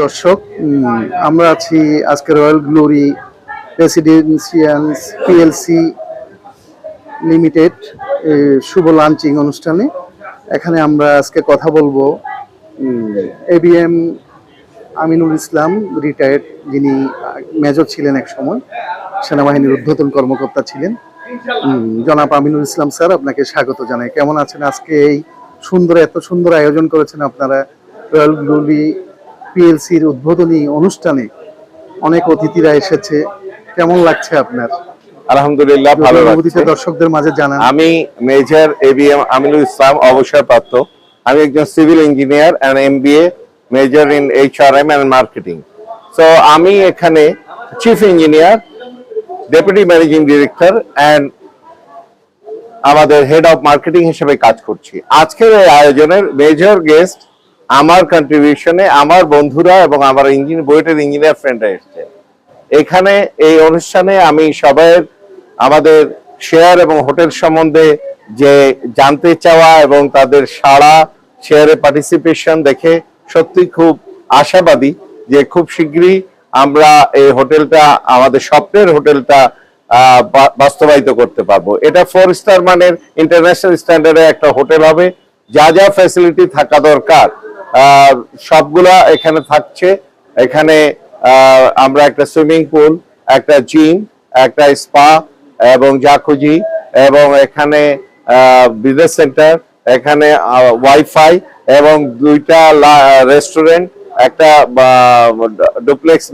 দর্শক, আমরা আছি আজকে রয়্যাল গ্লোরি রেসিডেন্সিয়ালস পিএলসি লিমিটেড শুভ লঞ্চিং অনুষ্ঠানে। এখানে আমরা আজকে কথা বলবো এবিএম আমিনুল ইসলাম, রিটায়ার্ড, যিনি মেজর ছিলেন এক সময়, সেনাবাহিনীর ঊর্ধ্বতন কর্মকর্তা ছিলেন। জনাব আমিনুল ইসলাম স্যার, আপনাকে স্বাগত জানাই। কেমন আছেন? আজকে এই এত সুন্দর আয়োজন করেছেন আপনারা রয়্যাল গ্লোরি পিএলসির উদ্বোধনী অনুষ্ঠানে, অনেক অতিথিরা এসেছে, কেমন লাগছে আপনার? আলহামদুলিল্লাহ, ভালো লাগছে। দর্শকদের মাঝে জানান। আমি মেজর এবিএম আমিনুল ইসলাম, অবসরপ্রাপ্ত। আমি একজন civil engineer and MBA major in HRM and marketing. So আমি এখানে chief engineer, deputy managing director and আমাদের হেড অফ মার্কেটিং হিসেবে কাজ করছি। আজকের এই আয়োজনের মেজর গেস্ট আমার কন্ট্রিবিউশনে আমার বন্ধুরা এবং আমার বুয়েটের ইঞ্জিনিয়ার ফ্রেন্ডরা এসছে। এখানে এই অনুষ্ঠানে আমি সবাইয়ের আমাদের শেয়ার এবং হোটেল সম্বন্ধে যে জানতে চাওয়া এবং তাদের সাড়া, শেয়ারে পার্টিসিপেশন দেখে সত্যি খুব আশাবাদী যে খুব শীঘ্রই আমরা এই হোটেলটা, আমাদের স্বপ্নের হোটেলটা বাস্তবায়িত করতে পারবো। এটা 4 স্টার মানের ইন্টারন্যাশনাল স্ট্যান্ডার্ডে একটা হোটেল হবে। যা যা ফ্যাসিলিটি থাকা দরকার সবগুলা এখানে থাকছে। এখানে আমরা একটা সুইমিং পুল, একটা জিম, একটা স্পা এবং জাকুজি, এবং এখানে বিজনেস সেন্টার, এখানে ওয়াইফাই এবং 2টা রেস্টুরেন্ট, একটা ডুপ্লেক্স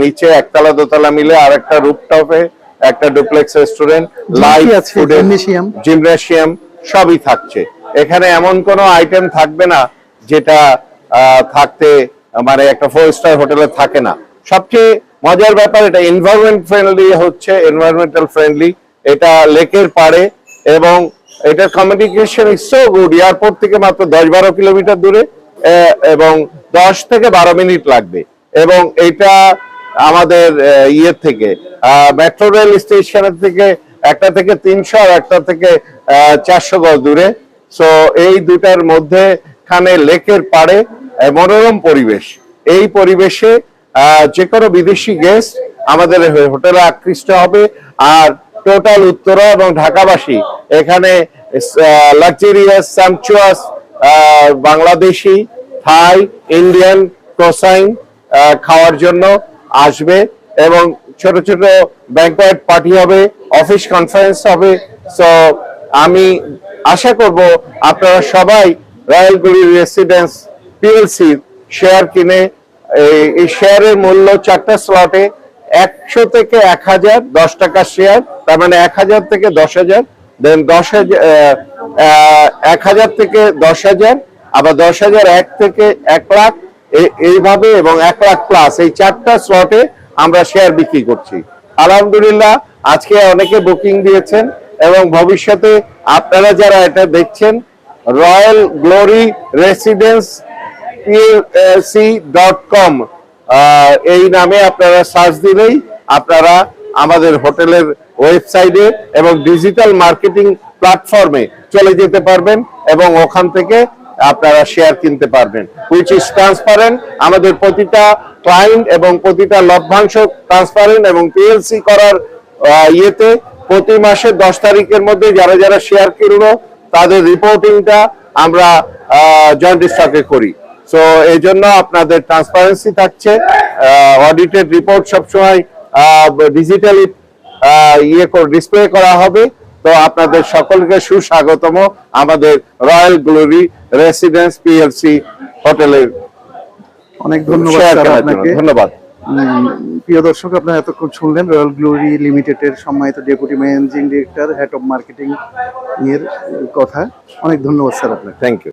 নিচে একতলা দোতলা মিলে, আর একটা রুফটপে একটা ডুপ্লেক্স রেস্টুরেন্ট, লাইভ জিমনেশিয়াম সবই থাকছে। এখানে এমন কোনো আইটেম থাকবে না যেটা থাকতে মানে একটা 4 স্টার হোটেলে থাকে না। সবচেয়ে মজার ব্যাপার, এটা এনভায়রনমেন্ট ফ্রেন্ডলি হচ্ছে, এনভায়রনমেন্টাল ফ্রেন্ডলি। এটা লেকের পাড়ে এবং এটার communication is so good. Airport থেকে মাত্র 10-12 কিলোমিটার দূরে এবং 10 থেকে 12 মিনিট লাগবে। এবং এটা আমাদের ইয়ে থেকে মেট্রো রেল স্টেশনের থেকে একটা থেকে 300 আর একটা থেকে 400 গজ দূরে। সো এই দুটার মধ্যে খানে লেকের পাড়ে মনোরম পরিবেশ। এই পরিবেশে যে কোনো বিদেশি গেস্ট আমাদের হোটেলে আকৃষ্ট হবে। আর টোটাল উত্তরা এবং ঢাকাবাসী এখানে লাক্সারিয়াস, সাম্পচুয়াস বাংলাদেশি, থাই, ইন্ডিয়ান কোসাইন খাওয়ার জন্য আসবে। এবং ছোট ছোট ব্যাংকোয়েট পার্টি হবে, অফিস কনফারেন্স হবে। সো আমি আশা করব আপনারা সবাই royal glory residence PLC share কিনে, এই শেয়ারের মূল্য 4টা স্লটে 100 থেকে 1000, 10 টাকা শেয়ার, তার মানে 1000 থেকে 10,000, দেন 1000 থেকে 10,000, আবার 10,000 1 থেকে 1 লাখ, এইভাবে, এবং 1 লাখ প্লাস, এই 4টা স্লটে আমরা শেয়ার বিক্রি করছি। আলহামদুলিল্লাহ, আজকে অনেকে বুকিং দিয়েছেন এবং ভবিষ্যতে আপনারা যারা এটা দেখছেন, রয়্যাল গ্লোরি রেসিডেন্স PLC.com এই নামে আপনারা সার্চ দিলেই আপনারা আমাদের হোটেলের ওয়েবসাইটে এবং ডিজিটাল মার্কেটিং প্ল্যাটফর্মে চলে যেতে পারবেন এবং ওখান থেকে আপনারা শেয়ার কিনতে পারবেন, হুইচ ইজ ট্রান্সপারেন্ট। আমাদের প্রতিটা ক্লায়েন্ট এবং প্রতিটা লভ্যাংশ ট্রান্সপারেন্ট, এবং পিএলসি করার ইয়েতে প্রতি মাসের 10 তারিখের মধ্যে যারা যারা শেয়ার কিনলো তাদের রিপোর্টিংটা আমরা জয়েন্ট স্টকে করি। সো এই জন্য আপনাদের ট্রান্সপারেন্সি থাকছে। অডিটেড রিপোর্ট সবসময় ডিজিটালি ডিসপ্লে করা হবে। তো আপনাদের সকলকে সুস্বাগতম আমাদের রয়্যাল গ্লোরি রেসিডেন্স পিএলসি হোটেলের। অনেক ধন্যবাদ আপনাকে। ধন্যবাদ। প্রিয় দর্শক, আপনারা এতক্ষণ শুনলেন রয়্যাল গ্লোরি লিমিটেডের সম্মানিত deputy managing director, head of marketing এর কথা। অনেক ধন্যবাদ স্যার আপনাকে। Thank you.